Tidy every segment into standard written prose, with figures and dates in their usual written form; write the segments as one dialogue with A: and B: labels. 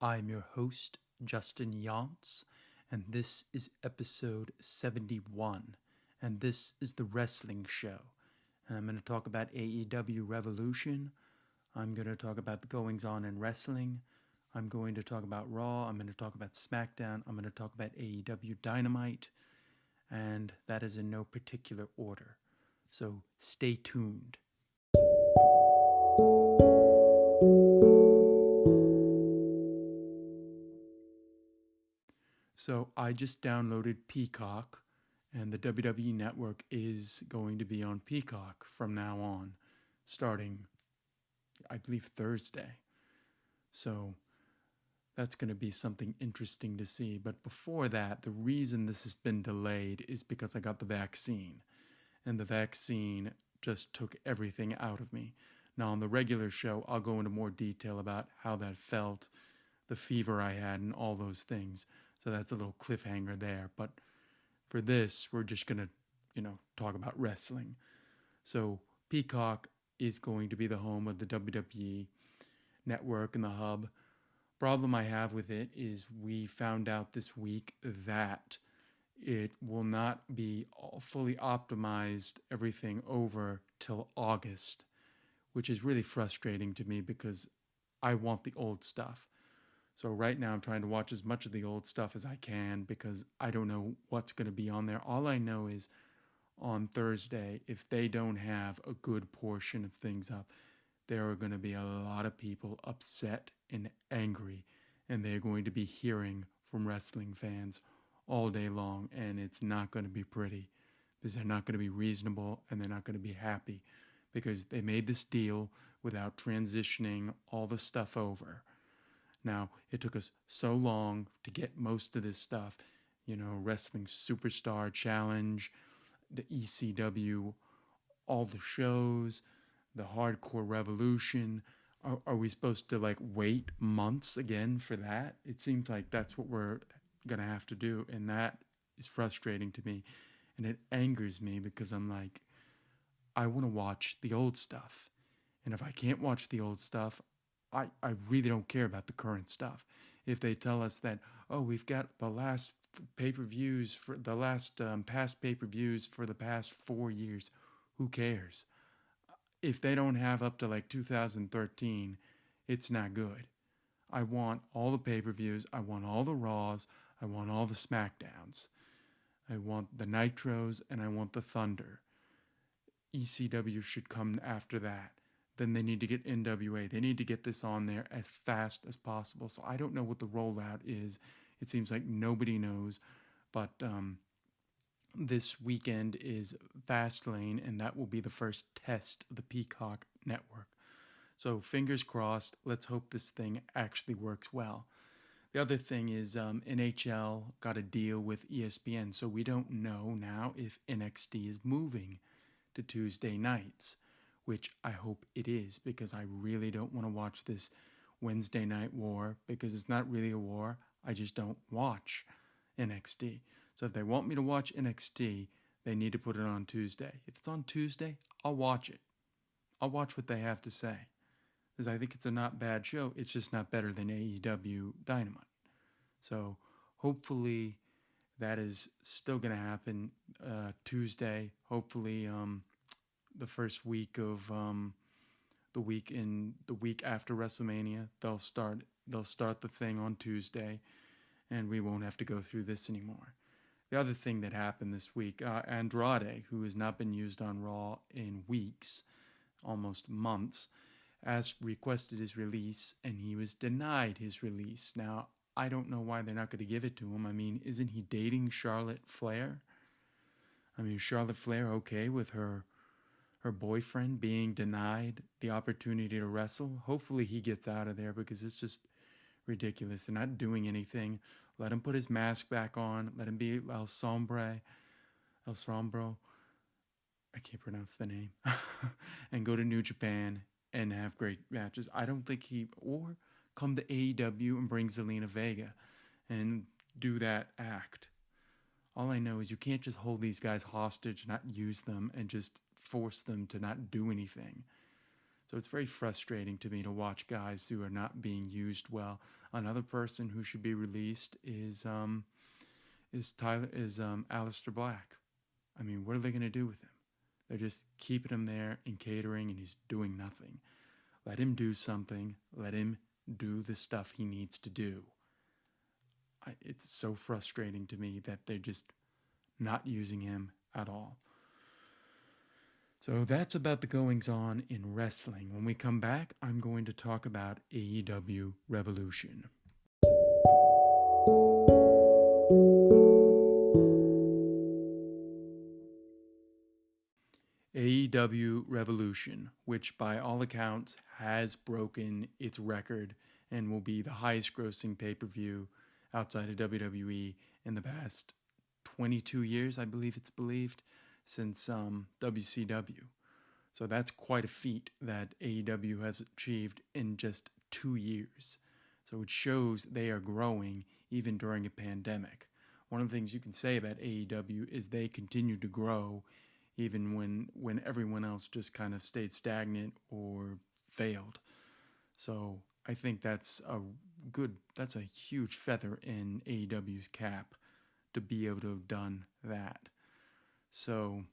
A: I'm your host, Justin Yance, and this is episode 71, and this is the wrestling show. And I'm going to talk about AEW Revolution. I'm going to talk about the goings-on in wrestling. I'm going to talk about Raw. I'm going to talk about SmackDown. I'm going to talk about AEW Dynamite, and that is in no particular order. So stay tuned. So I just downloaded Peacock, and the WWE Network is going to be on Peacock from now on, starting, I believe, Thursday. So that's going to be something interesting to see. But before that, the reason this has been delayed is because I got the vaccine. And the vaccine just took everything out of me. Now, on the regular show, I'll go into more detail about how that felt, the fever I had, and all those things. So that's a little cliffhanger there. But for this, we're just going to, talk about wrestling. So Peacock is going to be the home of the WWE Network and the hub. Problem I have with it is we found out this week that it will not be fully optimized everything over till August, which is really frustrating to me because I want the old stuff. So right now I'm trying to watch as much of the old stuff as I can because I don't know what's going to be on there. All I know is on Thursday, if they don't have a good portion of things up, there are going to be a lot of people upset and angry, and they're going to be hearing from wrestling fans all day long, and it's not going to be pretty because they're not going to be reasonable and they're not going to be happy because they made this deal without transitioning all the stuff over. Now, it took us so long to get most of this stuff, Wrestling Superstar Challenge, the ECW, all the shows, the Hardcore Revolution. Are we supposed to wait months again for that? It seems like that's what we're going to have to do, and that is frustrating to me, and it angers me because I'm like, I want to watch the old stuff, and if I can't watch the old stuff, I really don't care about the current stuff. If they tell us that, we've got the last pay-per-views for the last past pay-per-views for the past 4 years, who cares? If they don't have up to 2013, it's not good. I want all the pay-per-views. I want all the Raws. I want all the SmackDowns. I want the Nitros and I want the Thunder. ECW should come after that. Then they need to get NWA. They need to get this on there as fast as possible. So I don't know what the rollout is. It seems like nobody knows. But this weekend is Fastlane, and that will be the first test of the Peacock network. So fingers crossed. Let's hope this thing actually works well. The other thing is NHL got a deal with ESPN, so we don't know now if NXT is moving to Tuesday nights, which I hope it is, because I really don't want to watch this Wednesday night war, because it's not really a war. I just don't watch NXT. So if they want me to watch NXT, they need to put it on Tuesday. If it's on Tuesday, I'll watch it. I'll watch what they have to say, because I think it's a not bad show. It's just not better than AEW Dynamite. So hopefully that is still going to happen Tuesday. Hopefully the first week of the week after WrestleMania, they'll start the thing on Tuesday, and we won't have to go through this anymore. The other thing that happened this week, Andrade, who has not been used on Raw in weeks, almost months, requested his release, and he was denied his release. Now, I don't know why they're not going to give it to him. I mean, isn't he dating Charlotte Flair? I mean, is Charlotte Flair okay with her boyfriend being denied the opportunity to wrestle? Hopefully he gets out of there, because it's just ridiculous. They're not doing anything. Let him put his mask back on. Let him be El Sombro. I can't pronounce the name. And go to New Japan and have great matches. I don't think or come to AEW and bring Zelina Vega and do that act. All I know is you can't just hold these guys hostage, not use them, and just force them to not do anything. So it's very frustrating to me to watch guys who are not being used well. Another person who should be released is Aleister Black. I mean, what are they going to do with him? They're just keeping him there in catering, and he's doing nothing. Let him do something. Let him do the stuff he needs to do. It's so frustrating to me that they're just not using him at all. So that's about the goings on in wrestling. When we come back, I'm going to talk about AEW Revolution. AEW Revolution, which by all accounts has broken its record and will be the highest grossing pay-per-view outside of WWE in the past 22 years, I believe it's believed, since WCW. So that's quite a feat that AEW has achieved in just 2 years. So it shows they are growing even during a pandemic. One of the things you can say about AEW is they continue to grow even when everyone else just kind of stayed stagnant or failed. So I think that's a huge feather in AEW's cap to be able to have done that. So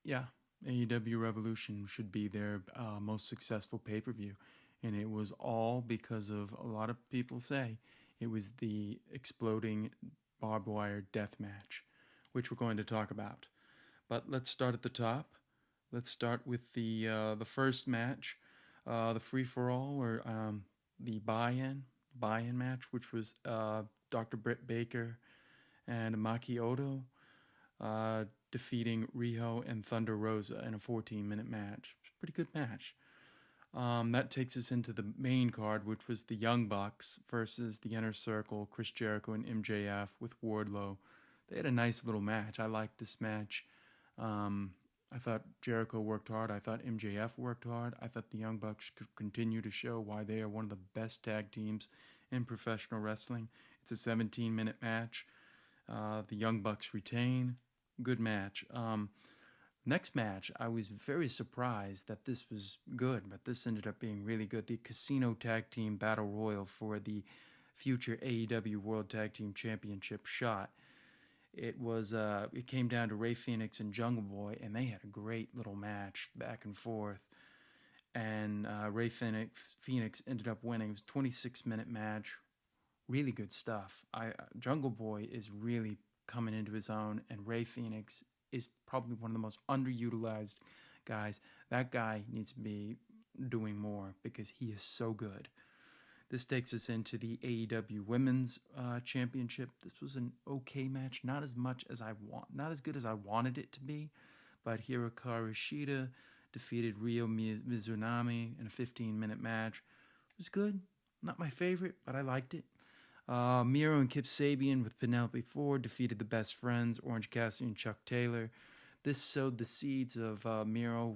A: yeah, AEW Revolution should be their most successful pay-per-view. And it was all because of, a lot of people say, it was the exploding barbed wire death match, which we're going to talk about. But let's start at the top. Let's start with the first match, the free-for-all, or the buy-in match, which was Dr. Britt Baker and Maki Ito defeating Riho and Thunder Rosa in a 14-minute match. It's a pretty good match. That takes us into the main card, which was the Young Bucks versus the Inner Circle, Chris Jericho and MJF with Wardlow. They had a nice little match. I liked this match. I thought Jericho worked hard. I thought MJF worked hard. I thought the Young Bucks could continue to show why they are one of the best tag teams in professional wrestling. It's a 17-minute match. The Young Bucks retain. Good match. Next match, I was very surprised that this was good, but this ended up being really good. The Casino Tag Team Battle Royal for the future AEW World Tag Team Championship shot. It came down to Rey Fenix and Jungle Boy, and they had a great little match back and forth. And Rey Fenix ended up winning. It was a 26-minute match. Really good stuff. Jungle Boy is really coming into his own, and Rey Fenix is probably one of the most underutilized guys. That guy needs to be doing more because he is so good. This takes us into the AEW Women's Championship. This was an okay match, not as good as I wanted it to be, but Hikaru Shida defeated Ryo Mizunami in a 15-minute match. It was good. Not my favorite, but I liked it. Miro and Kip Sabian with Penelope Ford defeated the Best Friends, Orange Cassidy and Chuck Taylor. This sowed the seeds of Miro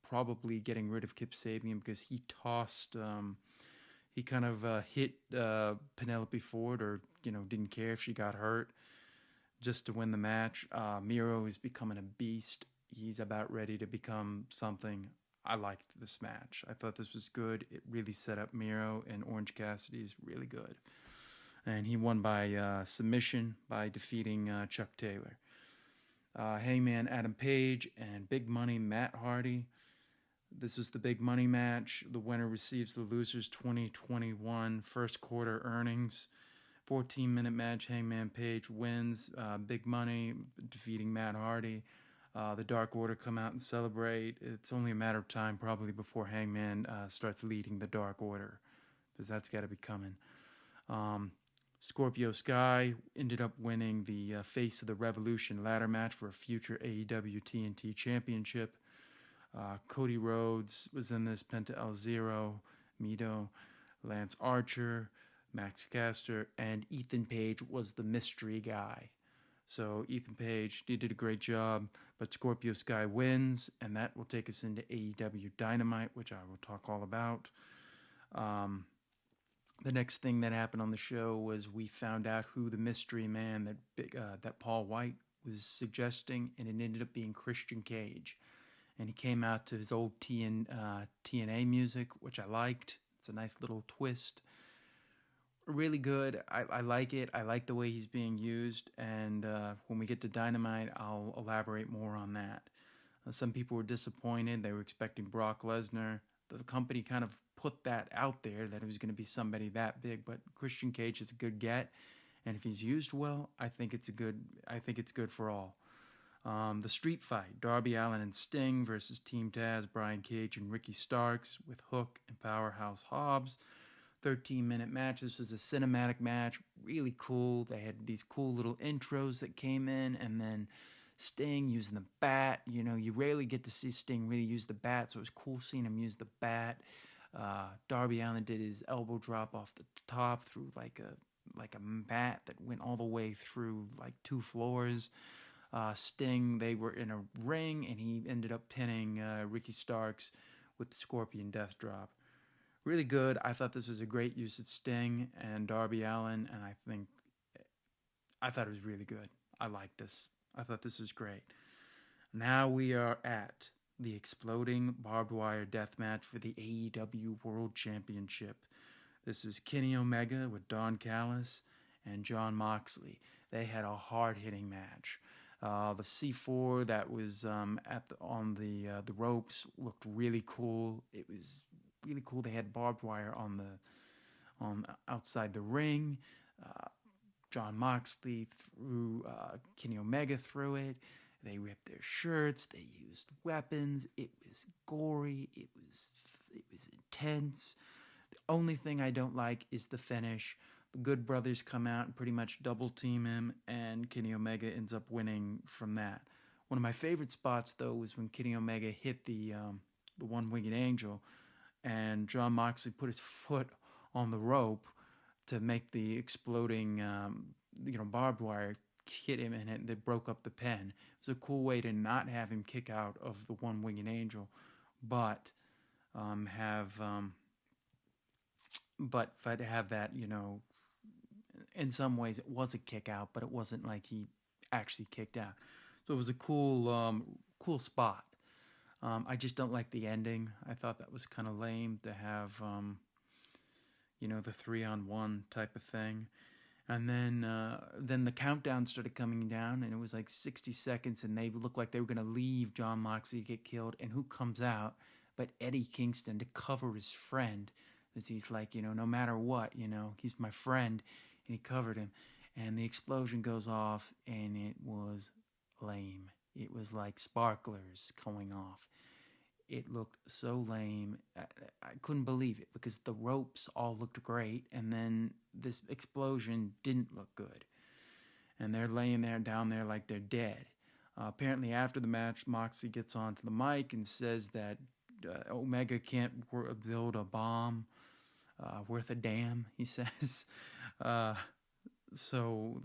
A: probably getting rid of Kip Sabian because he kind of hit Penelope Ford, or didn't care if she got hurt, just to win the match. Miro is becoming a beast. He's about ready to become something. I liked this match. I thought this was good. It really set up Miro, and Orange Cassidy is really good. And he won by submission by defeating Chuck Taylor. Hangman Adam Page and Big Money Matt Hardy. This is the big money match. The winner receives the loser's 2021 first quarter earnings. 14-minute match. Hangman Page wins. Big Money defeating Matt Hardy. The Dark Order come out and celebrate. It's only a matter of time probably before Hangman starts leading the Dark Order, because that's got to be coming. Scorpio Sky ended up winning the Face of the Revolution ladder match for a future AEW TNT Championship. Cody Rhodes was in this, Penta El Zero, Mito, Lance Archer, Max Caster, and Ethan Page was the mystery guy. So Ethan Page, he did a great job, but Scorpio Sky wins, and that will take us into AEW Dynamite, which I will talk all about. The next thing that happened on the show was we found out who the mystery man that Paul White was suggesting, and it ended up being Christian Cage. And he came out to his old TNA music, which I liked. It's a nice little twist. really good. I like it. I like the way he's being used. And when we get to Dynamite, I'll elaborate more on that. Some people were disappointed. They were expecting Brock Lesnar. The company kind of put that out there that it was going to be somebody that big, but Christian Cage is a good get, and if he's used well, I think it's good. I think it's good for all. The street fight: Darby Allin and Sting versus Team Taz, Brian Cage and Ricky Starks with Hook and Powerhouse Hobbs. 13-minute match. This was a cinematic match, really cool. They had these cool little intros that came in, and then Sting using the bat. You know, you rarely get to see Sting really use the bat, so it was cool seeing him use the bat. Darby Allin did his elbow drop off the top through like a mat that went all the way through like 2 floors. Sting, they were in a ring, and he ended up pinning Ricky Starks with the Scorpion Death Drop. Really good. I thought this was a great use of Sting and Darby Allin, and I thought it was really good. I liked this. I thought this was great. Now we are at the exploding barbed wire death match for the AEW World Championship. This is Kenny Omega with Don Callis and Jon Moxley. They had a hard-hitting match. The C4 that was on the ropes looked really cool. It was really cool. They had barbed wire on outside the ring. Jon Moxley threw Kenny Omega through it. They ripped their shirts. They used weapons. It was gory. It was intense. The only thing I don't like is the finish. The Good Brothers come out and pretty much double team him, and Kenny Omega ends up winning from that. One of my favorite spots, though, was when Kenny Omega hit the one-winged angel, and Jon Moxley put his foot on the rope to make the exploding, barbed wire hit him, and it broke up the pen. It was a cool way to not have him kick out of the one-winged angel, but have that, in some ways it was a kick out, but it wasn't like he actually kicked out. So it was a cool spot. I just don't like the ending. I thought that was kind of lame to have, the 3-on-1 type of thing. And then the countdown started coming down, and it was like 60 seconds, and they looked like they were going to leave Jon Moxley to get killed. And who comes out but Eddie Kingston to cover his friend? Because he's like, no matter what, he's my friend, and he covered him. And the explosion goes off, and it was lame. It was like sparklers going off. It looked so lame. I couldn't believe it because the ropes all looked great, and then this explosion didn't look good. And they're laying there down there like they're dead. Apparently after the match, Moxley gets onto the mic and says that Omega can't build a bomb worth a damn, he says. So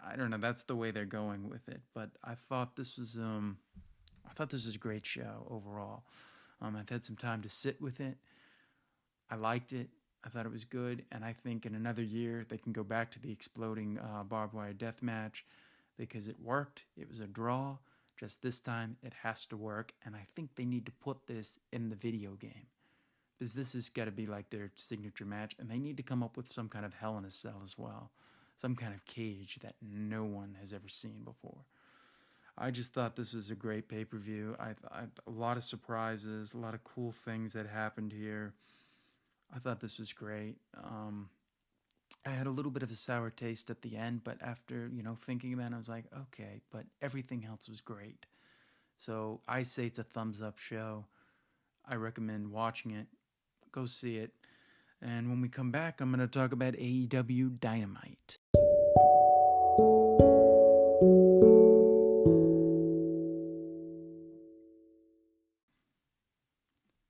A: I don't know. That's the way they're going with it. But I thought this was a great show overall. I've had some time to sit with it. I liked it. I thought it was good. And I think in another year they can go back to the exploding barbed wire death match because it worked. It was a draw. Just this time it has to work. And I think they need to put this in the video game because this has got to be like their signature match. And they need to come up with some kind of Hell in a Cell as well. Some kind of cage that no one has ever seen before. I just thought this was a great pay-per-view. I a lot of surprises, a lot of cool things that happened here. I thought this was great. I had a little bit of a sour taste at the end, but after, thinking about it, I was like, okay, but everything else was great. So I say it's a thumbs-up show. I recommend watching it. Go see it. And when we come back, I'm going to talk about AEW Dynamite.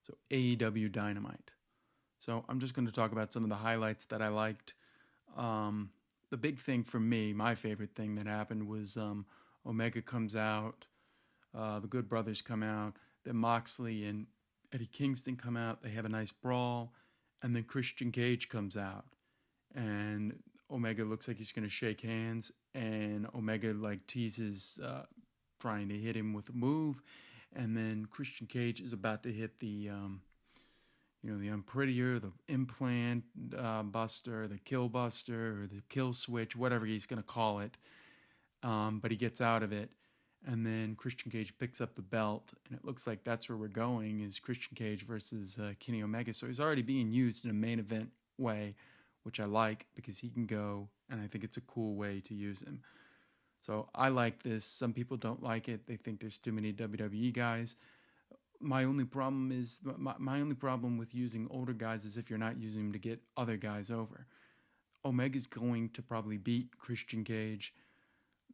A: So AEW Dynamite. So I'm just going to talk about some of the highlights that I liked. The big thing for me, my favorite thing that happened was Omega comes out, the Good Brothers come out, then Moxley and Eddie Kingston come out. They have a nice brawl, and then Christian Cage comes out, and Omega looks like he's going to shake hands, and Omega teases trying to hit him with a move, and then Christian Cage is about to hit the the Unprettier, the Implant Buster, the Kill Buster, or the Kill Switch, whatever he's going to call it. But he gets out of it, and then Christian Cage picks up the belt, and it looks like that's where we're going, is Christian Cage versus Kenny Omega. So he's already being used in a main event way, which I like because he can go, and I think it's a cool way to use him. So I like this. Some people don't like it. They think there's too many WWE guys. My only problem with using older guys is if you're not using them to get other guys over. Omega's going to probably beat Christian Cage,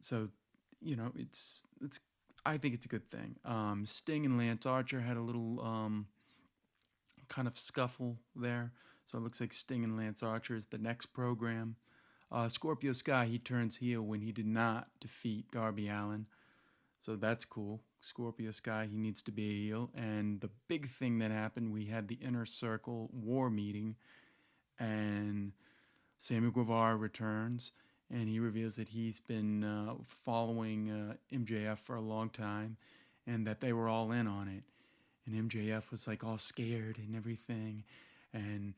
A: so it's I think it's a good thing. Sting and Lance Archer had a little kind of scuffle there, so it looks like Sting and Lance Archer is the next program. Scorpio Sky, he turns heel when he did not defeat Darby Allin, so that's cool. Scorpio Sky, he needs to be a heel. And the big thing that happened, we had the Inner Circle War meeting, and Sammy Guevara returns, and he reveals that he's been following MJF for a long time, and that they were all in on it. And MJF was like all scared and everything, and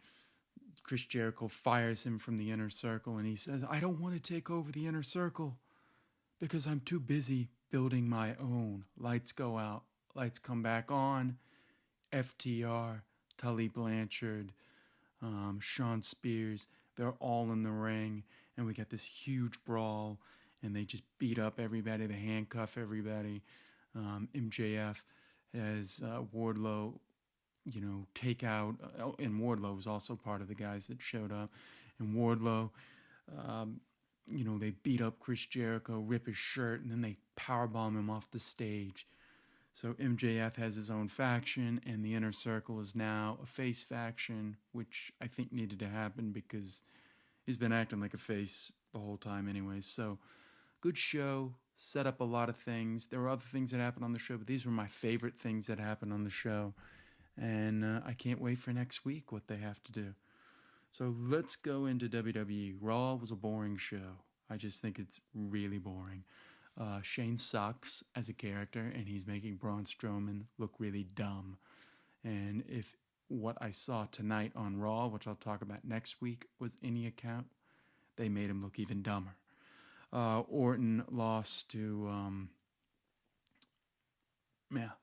A: Chris Jericho fires him from the Inner Circle, and he says, "I don't want to take over the Inner Circle because I'm too busy building my own." Lights go out, lights come back on. FTR, Tully Blanchard, Sean Spears, they're all in the ring, and we get this huge brawl, and they just beat up everybody, they handcuff everybody. MJF has Wardlow, take out, and Wardlow was also part of the guys that showed up, and Wardlow, they beat up Chris Jericho, rip his shirt, and then they powerbomb him off the stage. So MJF has his own faction, and the Inner Circle is now a face faction, which I think needed to happen because he's been acting like a face the whole time anyway. So good show, set up a lot of things. There were other things that happened on the show, but these were my favorite things that happened on the show. And I can't wait for next week, what they have to do. So let's go into WWE. Raw was a boring show. I just think it's really boring. Shane sucks as a character, and he's making Braun Strowman look really dumb. And if what I saw tonight on Raw, which I'll talk about next week, was any account, they made him look even dumber. Orton lost to...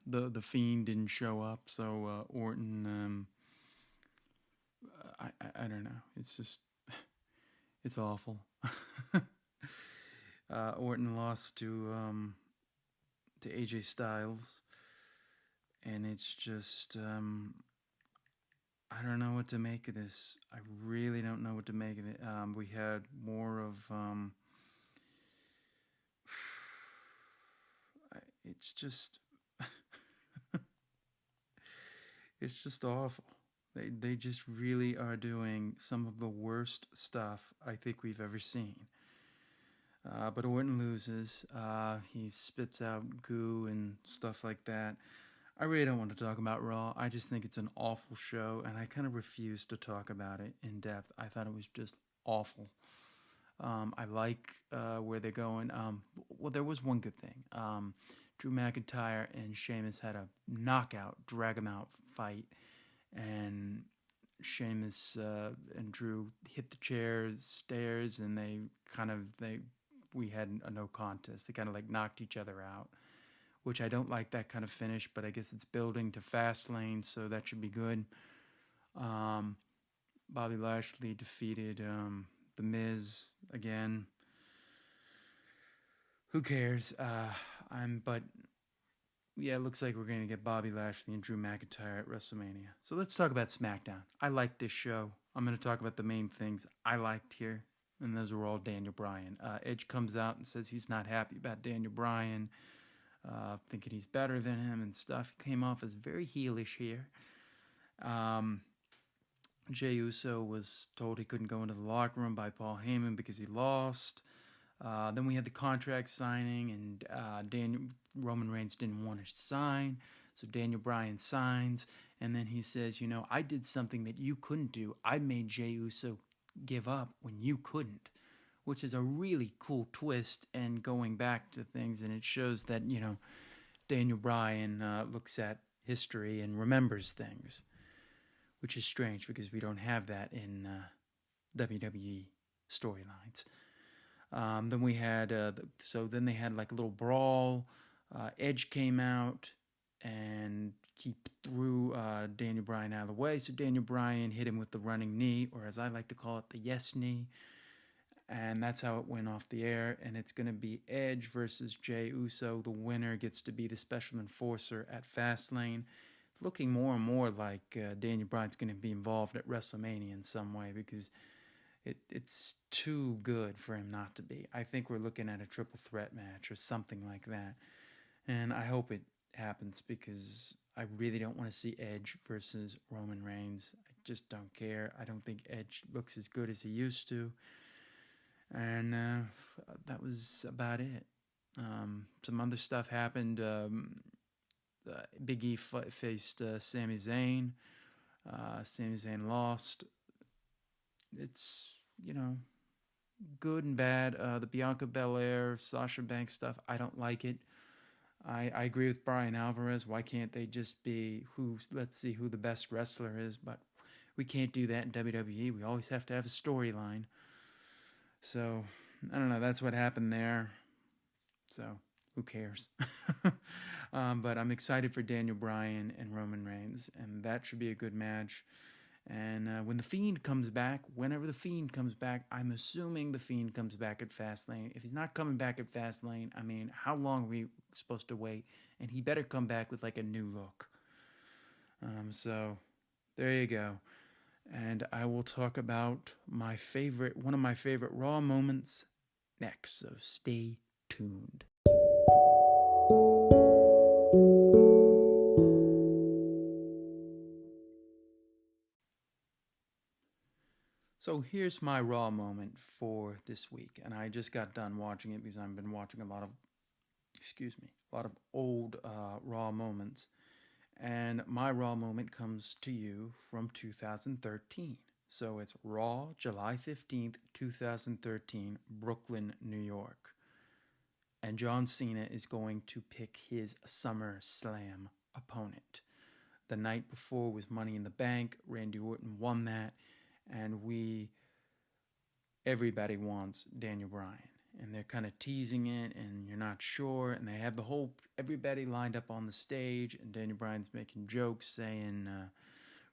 A: the Fiend didn't show up, so Orton... I don't know. It's just... it's awful. Orton lost to AJ Styles, and it's just I don't know what to make of this. I really don't know what to make of it. We had more of it's just it's just awful. They just really are doing some of the worst stuff I think we've ever seen. But Orton loses. He spits out goo and stuff like that. I really don't want to talk about Raw. I just think it's an awful show, and I kind of refuse to talk about it in depth. I thought it was just awful. I like where they're going. Well, there was one good thing. Drew McIntyre and Sheamus had a knockout, drag-em-out fight, and Sheamus and Drew hit the stairs, and we had a no contest. They kind of like knocked each other out, which I don't like that kind of finish, but I guess it's building to Fastlane, so that should be good. Bobby Lashley defeated The Miz again. Who cares? But yeah, it looks like we're going to get Bobby Lashley and Drew McIntyre at WrestleMania. So let's talk about SmackDown. I liked this show. I'm going to talk about the main things I liked here, and those were all Daniel Bryan. Edge comes out and says he's not happy about Daniel Bryan, thinking he's better than him and stuff. He came off as very heelish here. Jey Uso was told he couldn't go into the locker room by Paul Heyman because he lost. Then we had the contract signing, and Roman Reigns didn't want to sign, so Daniel Bryan signs, and then he says, I did something that you couldn't do. I made Jey Uso give up when you couldn't, which is a really cool twist and going back to things, and it shows that, Daniel Bryan looks at history and remembers things. which is strange because we don't have that in WWE storylines. Then we had then they had like a little brawl. Edge came out and he threw Daniel Bryan out of the way. So Daniel Bryan hit him with the running knee, or as I like to call it, the yes knee. And that's how it went off the air. And it's going to be Edge versus Jey Uso. The winner gets to be the special enforcer at Fastlane. Looking more and more like Daniel Bryan's going to be involved at WrestleMania in some way, because it's too good for him not to be. I think we're looking at a triple threat match or something like that. And I hope it happens, because I really don't want to see Edge versus Roman Reigns. I just don't care. I don't think Edge looks as good as he used to. And that was about it. Some other stuff happened. Big E faced Sami Zayn. Sami Zayn lost. It's, good and bad. The Bianca Belair, Sasha Banks stuff, I don't like it. I agree with Brian Alvarez. Why can't they just be let's see who the best wrestler is? But we can't do that in WWE. We always have to have a storyline. So, I don't know. That's what happened there. So, who cares? But I'm excited for Daniel Bryan and Roman Reigns, and that should be a good match. And when The Fiend comes back, whenever The Fiend comes back, I'm assuming The Fiend comes back at Fastlane. If he's not coming back at Fastlane, I mean, how long are we supposed to wait? And he better come back with like a new look. So, there you go. And I will talk about one of my favorite Raw moments next. So stay tuned. So here's my Raw moment for this week. And I just got done watching it because I've been watching a lot of old Raw moments. And my Raw moment comes to you from 2013. So it's Raw, July 15th, 2013, Brooklyn, New York. And John Cena is going to pick his SummerSlam opponent. The night before was Money in the Bank. Randy Orton won that. And everybody wants Daniel Bryan. And they're kind of teasing it, and you're not sure. And they have everybody lined up on the stage, and Daniel Bryan's making jokes, saying,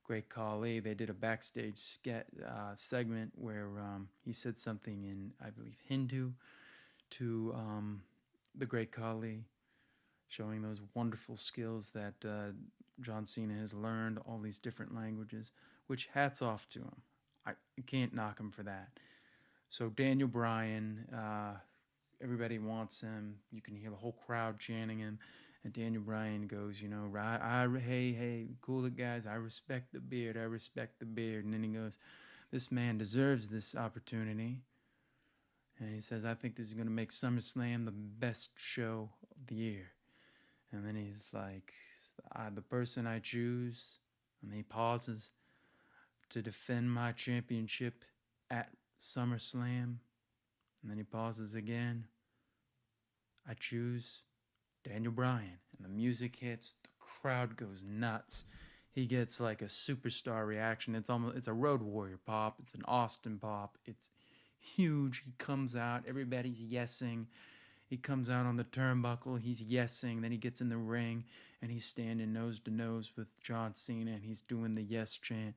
A: Great Khali. They did a backstage segment where he said something in, I believe, Hindu to the Great Khali, showing those wonderful skills that John Cena has learned, all these different languages, which hats off to him. I can't knock him for that. So Daniel Bryan, everybody wants him. You can hear the whole crowd chanting him. And Daniel Bryan goes, hey, cool it, guys. I respect the beard. I respect the beard. And then he goes, this man deserves this opportunity. And he says, I think this is going to make SummerSlam the best show of the year. And then he's like, the person I choose, and then he pauses, to defend my championship at SummerSlam. And then he pauses again. I choose Daniel Bryan. And the music hits. The crowd goes nuts. He gets like a superstar reaction. It's a Road Warrior pop. It's an Austin pop. It's huge. He comes out. Everybody's yesing. He comes out on the turnbuckle. He's yesing. Then he gets in the ring, and he's standing nose to nose with John Cena, and he's doing the yes chant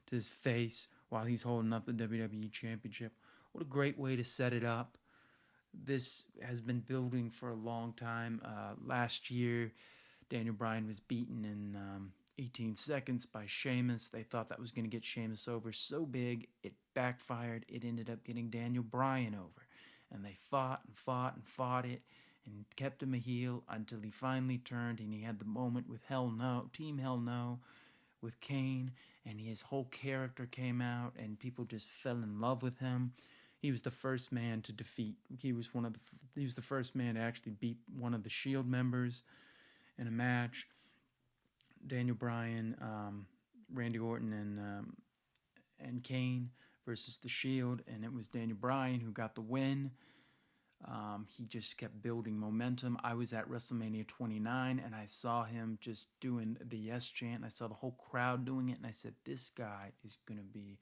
A: to his face while he's holding up the WWE Championship. What a great way to set it up. This has been building for a long time. Last year, Daniel Bryan was beaten in 18 seconds by Sheamus. They thought that was going to get Sheamus over so big, it backfired. It ended up getting Daniel Bryan over. And they fought and fought and fought it and kept him a heel until he finally turned, and he had the moment with Team Hell No, with Kane, and his whole character came out, and people just fell in love with him. He was the first man to defeat. He was the first man to actually beat one of the Shield members in a match. Daniel Bryan, Randy Orton, and Kane versus the Shield, and it was Daniel Bryan who got the win. He just kept building momentum. I was at WrestleMania 29 and I saw him just doing the yes chant. I saw the whole crowd doing it and I said, this guy is going to be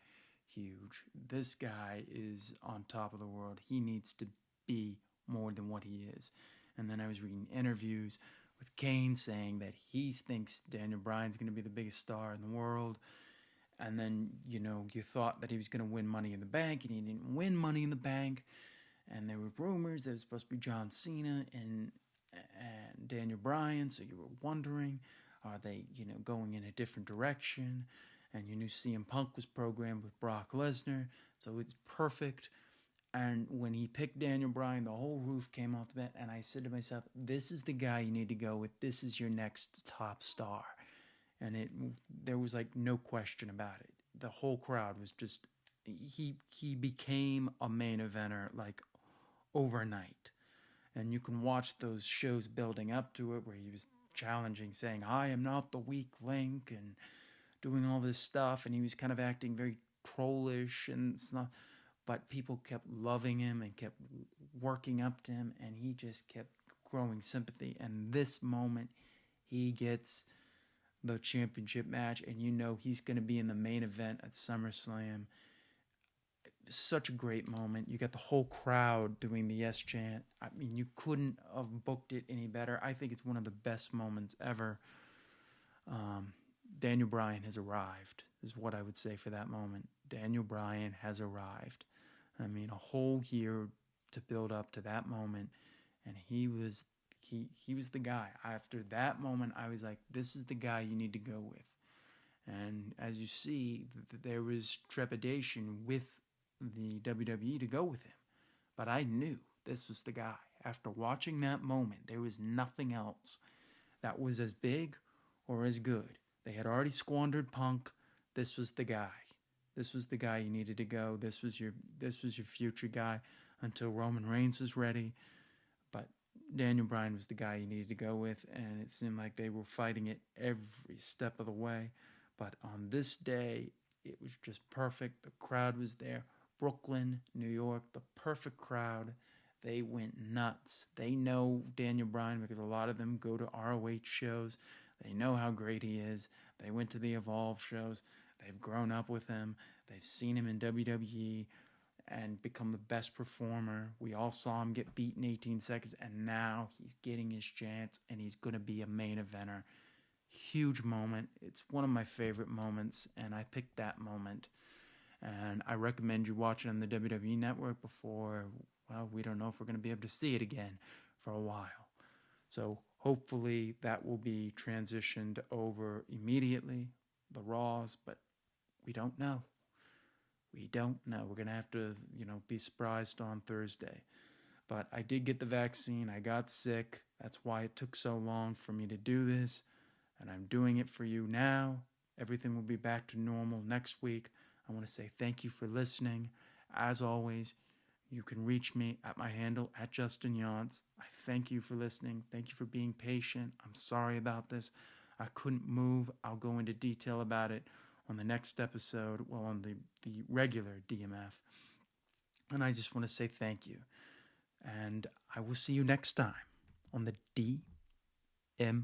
A: huge. This guy is on top of the world. He needs to be more than what he is. And then I was reading interviews with Kane saying that he thinks Daniel Bryan's going to be the biggest star in the world. And then, you thought that he was going to win Money in the Bank, and he didn't win Money in the Bank. And there were rumors that it was supposed to be John Cena and Daniel Bryan. So you were wondering, are they, going in a different direction? And you knew CM Punk was programmed with Brock Lesnar. So it's perfect. And when he picked Daniel Bryan, the whole roof came off the bat. And I said to myself, this is the guy you need to go with. This is your next top star. And there was like no question about it. The whole crowd was just, he became a main eventer like overnight. And you can watch those shows building up to it where he was challenging, saying, I am not the weak link, and doing all this stuff. And he was kind of acting very trollish and stuff. But people kept loving him and kept working up to him, and he just kept growing sympathy. And this moment, he gets the championship match, and he's going to be in the main event at SummerSlam. Such a great moment. You got the whole crowd doing the yes chant. I mean, you couldn't have booked it any better. I think it's one of the best moments ever. Daniel Bryan has arrived, is what I would say for that moment. Daniel Bryan has arrived. I mean, a whole year to build up to that moment, and he was the guy. After that moment, I was like, this is the guy you need to go with. And as you see, there was trepidation with the WWE to go with him. But I knew this was the guy. After watching that moment, there was nothing else that was as big or as good. They had already squandered Punk. This was the guy. This was the guy you needed to go. This was your future guy until Roman Reigns was ready. But Daniel Bryan was the guy you needed to go with, and it seemed like they were fighting it every step of the way. But on this day, it was just perfect. The crowd was there. Brooklyn, New York, the perfect crowd. They went nuts. They know Daniel Bryan because a lot of them go to ROH shows. They know how great he is. They went to the Evolve shows. They've grown up with him. They've seen him in WWE and become the best performer. We all saw him get beat in 18 seconds, and now he's getting his chance, and he's going to be a main eventer. Huge moment. It's one of my favorite moments, and I picked that moment. And I recommend you watch it on the WWE Network before, well, we don't know if we're going to be able to see it again for a while. So hopefully that will be transitioned over immediately, the Raws, but we don't know. We don't know. We're going to have to, be surprised on Thursday. But I did get the vaccine. I got sick. That's why it took so long for me to do this. And I'm doing it for you now. Everything will be back to normal next week. I want to say thank you for listening. As always, you can reach me at my handle at Justin Yance. I thank you for listening. Thank you for being patient. I'm sorry about this. I couldn't move. I'll go into detail about it on the next episode, well, on the regular DMF. And I just want to say thank you. And I will see you next time on the DMF.